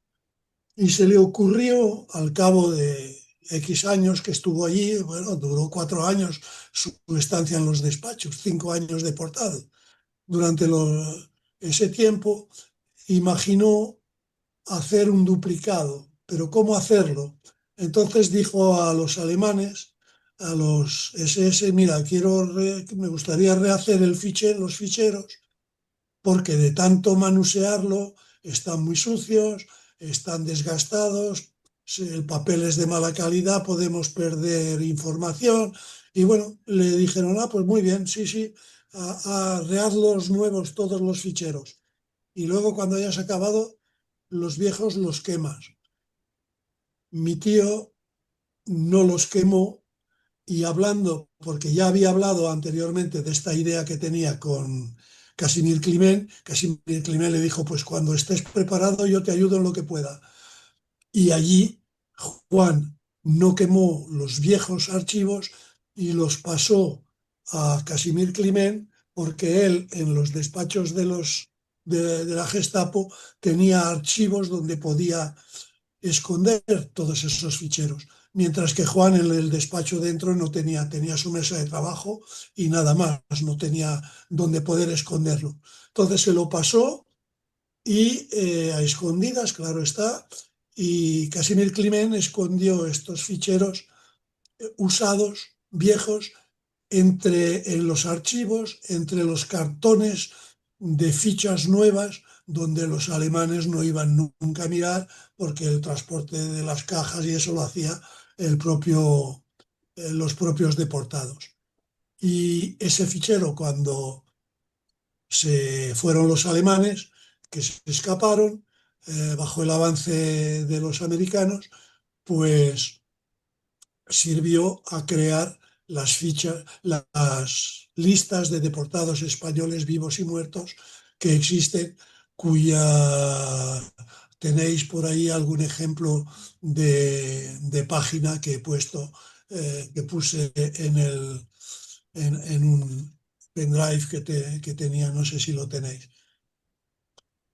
Speaker 5: Y se le ocurrió, al cabo de X años que estuvo allí, bueno, duró 4 años su estancia en los despachos, 5 años deportado. Durante ese tiempo imaginó hacer un duplicado, pero ¿cómo hacerlo? Entonces dijo a los alemanes, a los SS, mira, me gustaría rehacer los ficheros, porque de tanto manusearlo están muy sucios, están desgastados, si el papel es de mala calidad, podemos perder información. Y bueno, le dijeron, pues muy bien, sí, sí, a rehaz nuevos todos los ficheros. Y luego cuando hayas acabado, los viejos los quemas. Mi tío no los quemó y hablando, porque ya había hablado anteriormente de esta idea que tenía con Casimir Climent le dijo, pues cuando estés preparado yo te ayudo en lo que pueda. Y allí Juan no quemó los viejos archivos y los pasó a Casimir Climent porque él en los despachos de la Gestapo tenía archivos donde podía esconder todos esos ficheros, mientras que Juan en el despacho dentro no tenía su mesa de trabajo y nada más, no tenía donde poder esconderlo. Entonces se lo pasó y a escondidas, claro está, y Casimir Climent escondió estos ficheros usados, viejos, en los archivos, entre los cartones de fichas nuevas, donde los alemanes no iban nunca a mirar, porque el transporte de las cajas y eso lo hacía los propios deportados. Y ese fichero, cuando se fueron los alemanes, que se escaparon, bajo el avance de los americanos, pues sirvió a crear las listas de deportados españoles vivos y muertos que existen, tenéis por ahí algún ejemplo de página que he puesto, que puse en un pendrive que tenía, no sé si lo tenéis.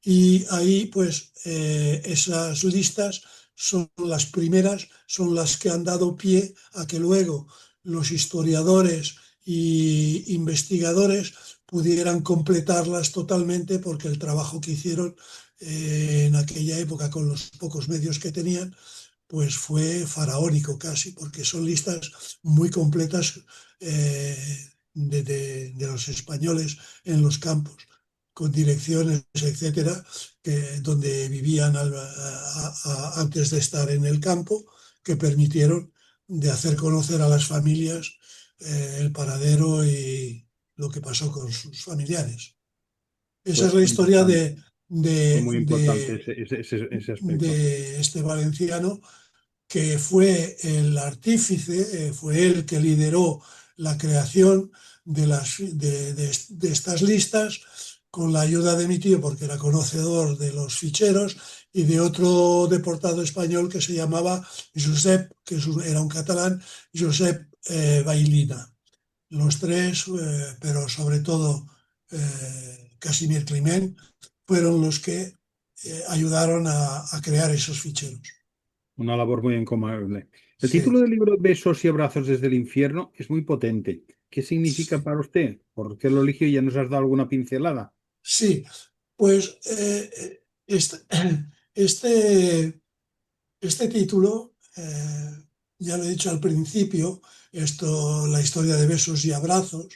Speaker 5: Y ahí, pues, esas listas son las primeras, son las que han dado pie a que luego los historiadores e investigadores pudieran completarlas totalmente, porque el trabajo que hicieron en aquella época con los pocos medios que tenían, pues fue faraónico casi, porque son listas muy completas de los españoles en los campos, con direcciones, etcétera, donde vivían antes de estar en el campo, que permitieron de hacer conocer a las familias el paradero y lo que pasó con sus familiares. Esa es la
Speaker 4: Fue
Speaker 5: historia
Speaker 4: importante, fue muy importante ese aspecto.
Speaker 5: de este valenciano, que fue el artífice, fue él que lideró la creación de estas listas, con la ayuda de mi tío, porque era conocedor de los ficheros, y de otro deportado español que se llamaba Josep, que era un catalán, Josep Bailina. Los tres, pero sobre todo Casimir Climent, fueron los que ayudaron a crear esos ficheros.
Speaker 4: Una labor muy encomiable. El
Speaker 5: Sí.
Speaker 4: título del libro Besos y abrazos desde el infierno es muy potente. ¿Qué significa para usted? ¿Por qué lo eligió? Ya nos has dado alguna pincelada.
Speaker 5: Sí, pues este, este título, ya lo he dicho al principio, la historia de besos y abrazos,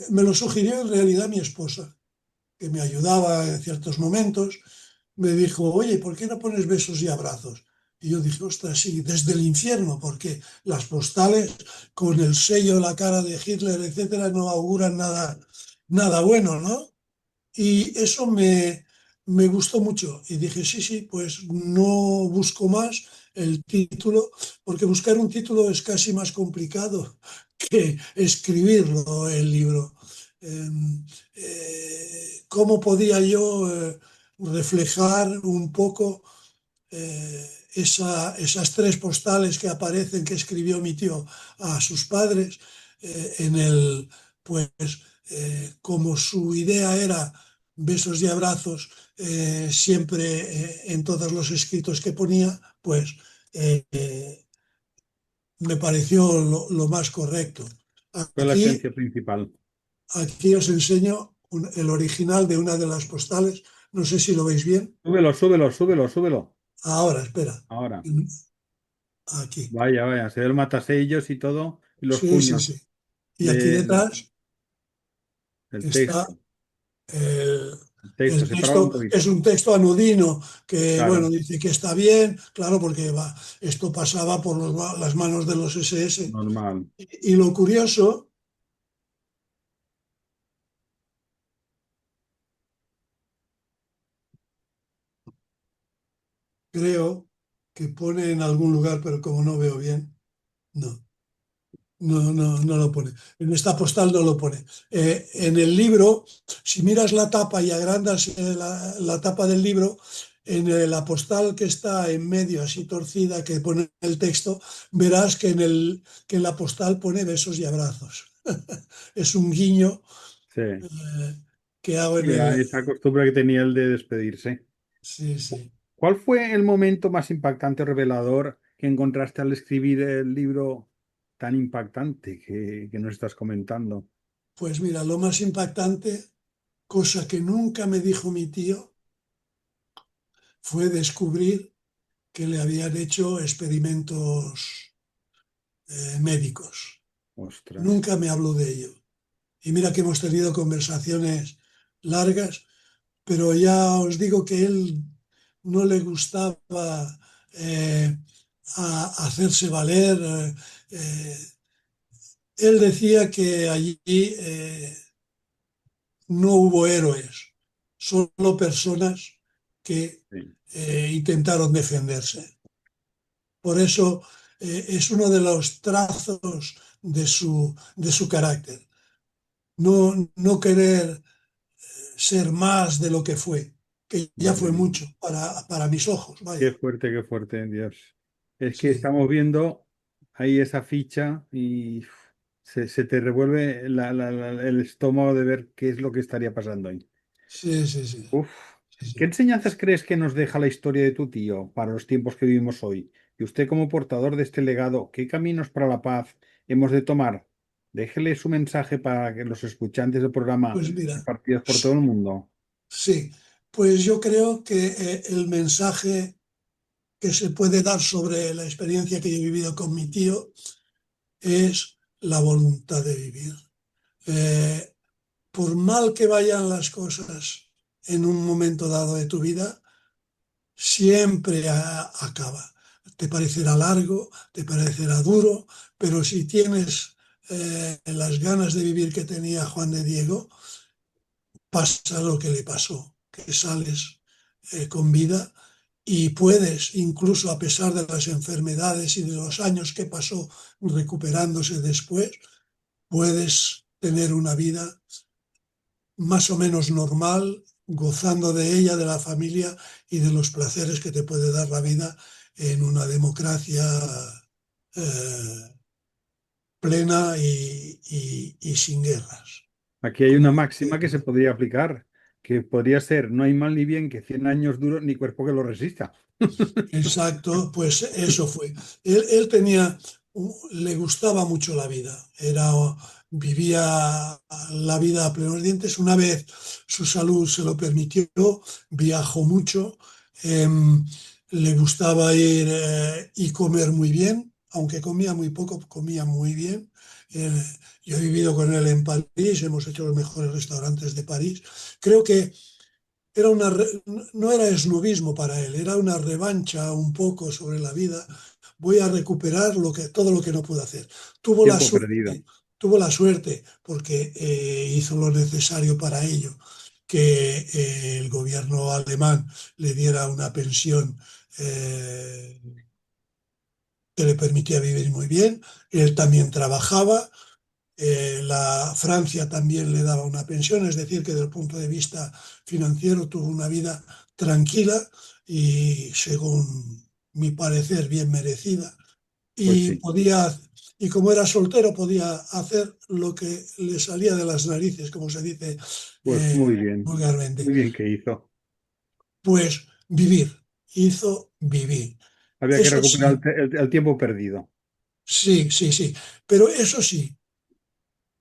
Speaker 5: me lo sugirió en realidad mi esposa, que me ayudaba en ciertos momentos. Me dijo, oye, ¿por qué no pones besos y abrazos? Y yo dije, ostras, sí, desde el infierno, porque las postales con el sello, la cara de Hitler, etcétera, no auguran nada bueno, ¿no? Y eso me gustó mucho. Y dije, sí, sí, pues no busco más el título, porque buscar un título es casi más complicado que escribirlo, el libro. cómo podía yo reflejar un poco esas 3 postales que aparecen que escribió mi tío a sus padres en el, pues, como su idea era besos y abrazos, siempre en todos los escritos que ponía, pues me pareció lo más correcto.
Speaker 4: Fue la
Speaker 5: Aquí,
Speaker 4: esencia principal.
Speaker 5: aquí os enseño el original de una de las postales. No sé si lo veis bien.
Speaker 4: Súbelo, súbelo, súbelo, súbelo.
Speaker 5: Ahora, espera.
Speaker 4: Ahora.
Speaker 5: Aquí.
Speaker 4: Vaya, vaya, se ve el matasellos y todo, y los
Speaker 5: Sí, sí,
Speaker 4: puños
Speaker 5: sí. Y aquí
Speaker 4: del,
Speaker 5: detrás
Speaker 4: del
Speaker 5: está
Speaker 4: texto.
Speaker 5: el,
Speaker 4: El texto,
Speaker 5: el
Speaker 4: separado un
Speaker 5: texto.
Speaker 4: poquito.
Speaker 5: Es un texto anodino que, bueno,
Speaker 4: Claro,
Speaker 5: dice que está bien, claro, porque esto pasaba por las manos de los SS.
Speaker 4: normal.
Speaker 5: Y lo curioso, creo que pone en algún lugar, pero como no veo bien, no. No lo pone. En esta postal no lo pone. En el libro, si miras la tapa y agrandas la tapa del libro, en la postal que está en medio, así torcida, que pone el texto, verás que en la postal pone besos y abrazos. Es un guiño
Speaker 4: Sí.
Speaker 5: que hago en
Speaker 4: Mira,
Speaker 5: el...
Speaker 4: esa costumbre que tenía el de despedirse.
Speaker 5: Sí, sí.
Speaker 4: ¿Cuál fue el momento más impactante o revelador que encontraste al escribir el libro tan impactante que nos estás comentando?
Speaker 5: Pues mira, lo más impactante, cosa que nunca me dijo mi tío, fue descubrir que le habían hecho experimentos médicos.
Speaker 4: Ostras,
Speaker 5: Nunca me habló de ello. Y mira que hemos tenido conversaciones largas, pero ya os digo que él no le gustaba hacerse valer. Él decía que allí no hubo héroes, solo personas que
Speaker 4: sí.
Speaker 5: intentaron defenderse. Por eso es uno de los trazos de su carácter. No querer ser más de lo que fue, que ya
Speaker 4: Madre
Speaker 5: fue
Speaker 4: mía.
Speaker 5: mucho para mis ojos, vaya.
Speaker 4: Qué fuerte, Dios. Es que
Speaker 5: Sí,
Speaker 4: estamos viendo ahí esa ficha y se te revuelve el estómago de ver qué es lo que estaría pasando ahí.
Speaker 5: sí, sí, sí,
Speaker 4: Uf.
Speaker 5: sí,
Speaker 4: ¿Qué
Speaker 5: sí.
Speaker 4: enseñanzas crees que nos deja la historia de tu tío para los tiempos que vivimos hoy? Y usted como portador de este legado, ¿qué caminos para la paz hemos de tomar? Déjele su mensaje para que los escuchantes del programa
Speaker 5: Pues mira,
Speaker 4: repartidos por todo el mundo.
Speaker 5: sí, pues yo creo que el mensaje que se puede dar sobre la experiencia que yo he vivido con mi tío es la voluntad de vivir. Eh, por mal que vayan las cosas en un momento dado de tu vida, siempre acaba. Te parecerá largo, te parecerá duro, pero si tienes las ganas de vivir que tenía Juan de Diego, pasa lo que le pasó, que sales con vida y puedes, incluso a pesar de las enfermedades y de los años que pasó recuperándose después, puedes tener una vida más o menos normal, gozando de ella, de la familia y de los placeres que te puede dar la vida en una democracia eh, plena y sin guerras.
Speaker 4: Aquí hay una
Speaker 5: Como,
Speaker 4: máxima que se podría aplicar, que podría ser, no hay mal ni bien que 100 años duro ni cuerpo que lo resista.
Speaker 5: exacto, pues eso fue. Él tenía, le gustaba mucho la vida, vivía la vida a plenos dientes. Una vez su salud se lo permitió, viajó mucho, le gustaba ir y comer muy bien, aunque comía muy poco, comía muy bien. Eh, yo he vivido con él en París, hemos hecho los mejores restaurantes de París. Creo que era no era esnovismo para él, era una revancha un poco sobre la vida. Voy a recuperar todo lo que no pude hacer. Tuvo la
Speaker 4: Tiempo perdido.
Speaker 5: suerte, tuvo la suerte porque hizo lo necesario para ello, que el gobierno alemán le diera una pensión que le permitía vivir muy bien. Él también trabajaba, La Francia también le daba una pensión, es decir, que desde el punto de vista financiero tuvo una vida tranquila y, según mi parecer, bien merecida.
Speaker 4: Pues
Speaker 5: Y
Speaker 4: sí,
Speaker 5: podía, y como era soltero, podía hacer lo que le salía de las narices, como se dice
Speaker 4: pues
Speaker 5: vulgarmente.
Speaker 4: muy bien que hizo.
Speaker 5: Pues vivir, hizo vivir.
Speaker 4: Había que
Speaker 5: Eso
Speaker 4: recuperar
Speaker 5: sí,
Speaker 4: el tiempo perdido.
Speaker 5: sí, sí, sí. Pero eso sí,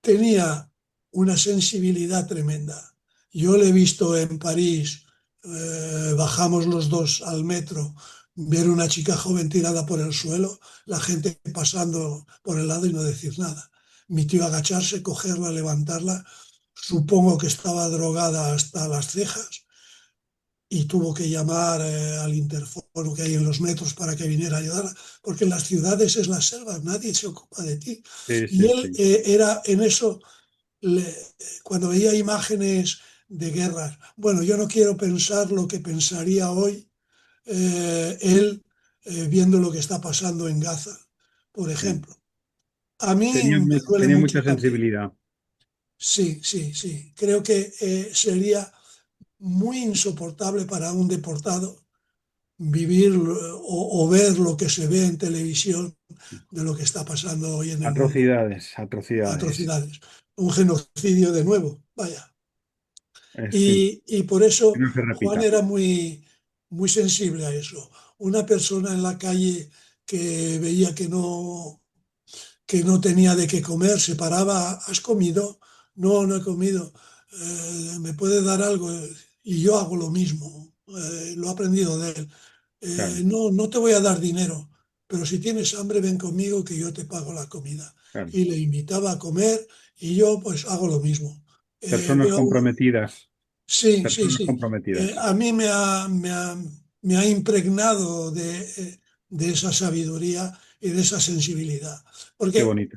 Speaker 5: tenía una sensibilidad tremenda. Yo le he visto en París, bajamos los dos al metro, ver una chica joven tirada por el suelo, la gente pasando por el lado y no decir nada. Mi tío agacharse, cogerla, levantarla, supongo que estaba drogada hasta las cejas y tuvo que llamar al interfono que hay en los metros para que viniera a ayudarla, porque en las ciudades es la selva, nadie se ocupa de ti.
Speaker 4: Sí,
Speaker 5: Y
Speaker 4: sí,
Speaker 5: él
Speaker 4: sí.
Speaker 5: era en eso, cuando veía imágenes de guerras, bueno, yo no quiero pensar lo que pensaría hoy él viendo lo que está pasando en Gaza, por
Speaker 4: Sí.
Speaker 5: ejemplo. A mí me duele
Speaker 4: Tenía
Speaker 5: mucho
Speaker 4: mucha
Speaker 5: también.
Speaker 4: sensibilidad.
Speaker 5: Sí, sí, sí. Creo que sería muy insoportable para un deportado vivir o ver lo que se ve en televisión de lo que está pasando hoy en el mundo.
Speaker 4: Atrocidades, atrocidades.
Speaker 5: Atrocidades. Un genocidio de nuevo, vaya.
Speaker 4: Sí,
Speaker 5: Y por
Speaker 4: que
Speaker 5: eso
Speaker 4: no se
Speaker 5: Juan
Speaker 4: repita.
Speaker 5: era muy, muy sensible a eso. Una persona en la calle que veía que no tenía de qué comer, se paraba, ¿has comido? No, no he comido. ¿Me puede dar algo? Y yo hago lo mismo, lo he aprendido de él.
Speaker 4: Claro,
Speaker 5: No, no te voy a dar dinero, pero si tienes hambre, ven conmigo que yo te pago la comida.
Speaker 4: claro.
Speaker 5: Y le invitaba a comer y yo pues hago lo mismo.
Speaker 4: Personas
Speaker 5: Veo,
Speaker 4: comprometidas,
Speaker 5: sí, sí,
Speaker 4: personas
Speaker 5: sí.
Speaker 4: comprometidas.
Speaker 5: A mí me ha impregnado de esa sabiduría y de esa sensibilidad.
Speaker 4: Qué
Speaker 5: Porque
Speaker 4: bonito.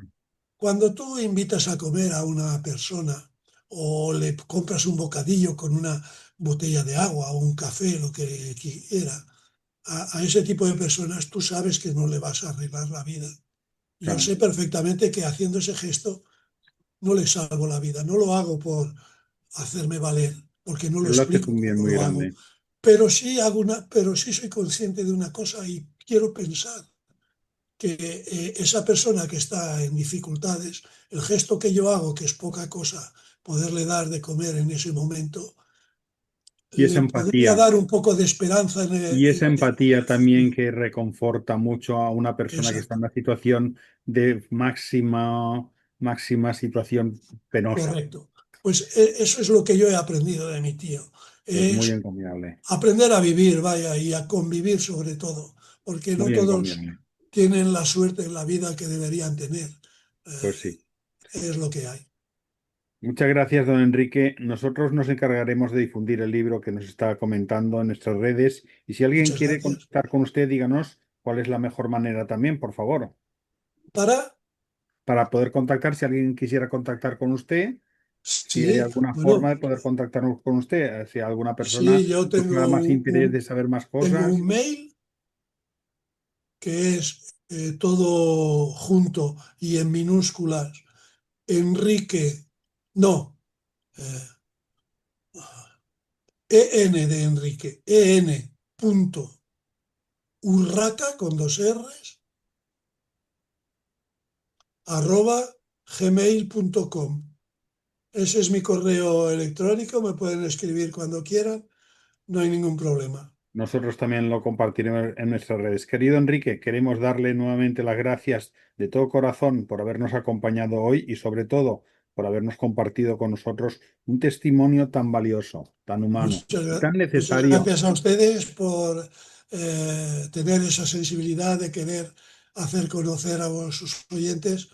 Speaker 5: cuando tú invitas a comer a una persona o le compras un bocadillo con una botella de agua o un café, lo que quiera, a ese tipo de personas tú sabes que no le vas a arreglar la vida. Yo
Speaker 4: Claro.
Speaker 5: sé perfectamente que haciendo ese gesto no le salvo la vida, no lo hago por hacerme valer, porque no lo
Speaker 4: Pero lo haces
Speaker 5: explico
Speaker 4: un bien
Speaker 5: cómo
Speaker 4: muy
Speaker 5: lo hago,
Speaker 4: grande.
Speaker 5: pero sí soy consciente de una cosa y quiero pensar que esa persona que está en dificultades, el gesto que yo hago, que es poca cosa, poderle dar de comer en ese momento,
Speaker 4: Y esa
Speaker 5: le podría
Speaker 4: empatía.
Speaker 5: dar un poco de esperanza
Speaker 4: Y esa empatía también
Speaker 5: en-
Speaker 4: que reconforta mucho a una persona que está
Speaker 5: Exacto,
Speaker 4: en una situación de máxima situación penosa.
Speaker 5: correcto. Pues eso es lo que yo he aprendido de mi tío.
Speaker 4: Pues muy
Speaker 5: Es
Speaker 4: encomiable.
Speaker 5: aprender a vivir, vaya, y a convivir sobre todo, porque no
Speaker 4: Muy
Speaker 5: todos
Speaker 4: encomiable.
Speaker 5: tienen la suerte en la vida que deberían tener.
Speaker 4: Pues sí.
Speaker 5: Es lo que hay.
Speaker 4: Muchas gracias, don Enrique. Nosotros nos encargaremos de difundir el libro que nos está comentando en nuestras redes. Y si alguien
Speaker 5: Muchas
Speaker 4: quiere
Speaker 5: gracias.
Speaker 4: contactar con usted, díganos cuál es la mejor manera también, por favor.
Speaker 5: Para,
Speaker 4: Para poder contactar, si alguien quisiera contactar con usted, si hay
Speaker 5: sí,
Speaker 4: alguna forma
Speaker 5: bueno,
Speaker 4: de poder contactarnos con usted, si alguna persona
Speaker 5: sí, yo
Speaker 4: tuviera más interés de saber más
Speaker 5: tengo
Speaker 4: cosas.
Speaker 5: un mail que es todo junto y en minúsculas. Enrique, no, eh, en de Enrique, en punto urraca con dos r's arroba gmail.com. Ese es mi correo electrónico, me pueden escribir cuando quieran, no hay ningún problema.
Speaker 4: Nosotros también lo compartiremos en nuestras redes. Querido Enrique, queremos darle nuevamente las gracias de todo corazón por habernos acompañado hoy y sobre todo por habernos compartido con nosotros un testimonio tan valioso, tan humano y tan
Speaker 5: Muchas
Speaker 4: necesario.
Speaker 5: gracias a ustedes por tener esa sensibilidad de querer hacer conocer a sus oyentes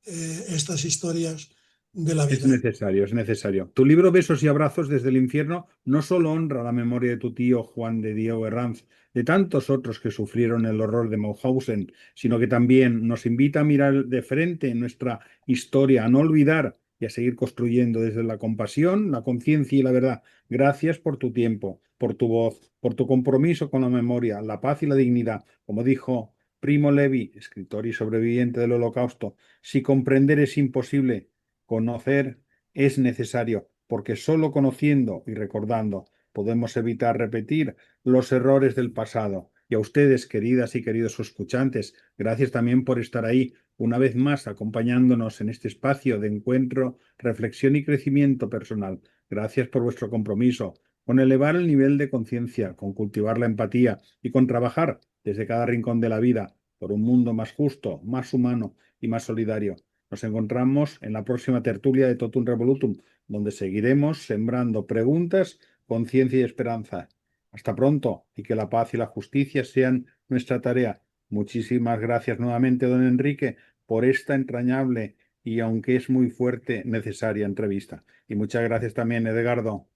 Speaker 5: estas historias de la
Speaker 4: Es
Speaker 5: vida.
Speaker 4: necesario, es necesario. Tu libro Besos y Abrazos desde el Infierno no solo honra la memoria de tu tío Juan de Diego Herranz, de tantos otros que sufrieron el horror de Mauthausen, sino que también nos invita a mirar de frente nuestra historia, a no olvidar y a seguir construyendo desde la compasión, la conciencia y la verdad. Gracias por tu tiempo, por tu voz, por tu compromiso con la memoria, la paz y la dignidad. Como dijo Primo Levi, escritor y sobreviviente del Holocausto, si comprender es imposible, Conocer es necesario, porque solo conociendo y recordando podemos evitar repetir los errores del pasado. Y a ustedes, queridas y queridos escuchantes, gracias también por estar ahí una vez más acompañándonos en este espacio de encuentro, reflexión y crecimiento personal. Gracias por vuestro compromiso con elevar el nivel de conciencia, con cultivar la empatía y con trabajar desde cada rincón de la vida por un mundo más justo, más humano y más solidario. Nos encontramos en la próxima tertulia de Totum Revolutum, donde seguiremos sembrando preguntas, conciencia y esperanza. Hasta pronto y que la paz y la justicia sean nuestra tarea. Muchísimas gracias nuevamente, don Enrique, por esta entrañable y, aunque es muy fuerte, necesaria entrevista. Y muchas gracias también, Edgardo.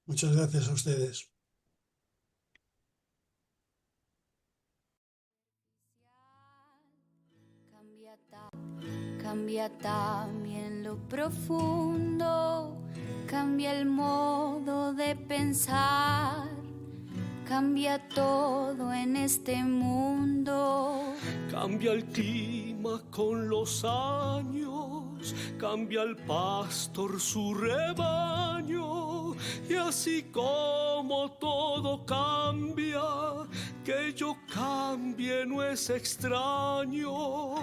Speaker 5: Muchas gracias a ustedes.
Speaker 1: Cambia también lo profundo, cambia el modo de pensar, cambia todo en este mundo.
Speaker 2: Cambia el clima con los años, cambia el pastor su rebaño, y así como todo cambia, que yo cambie no es extraño.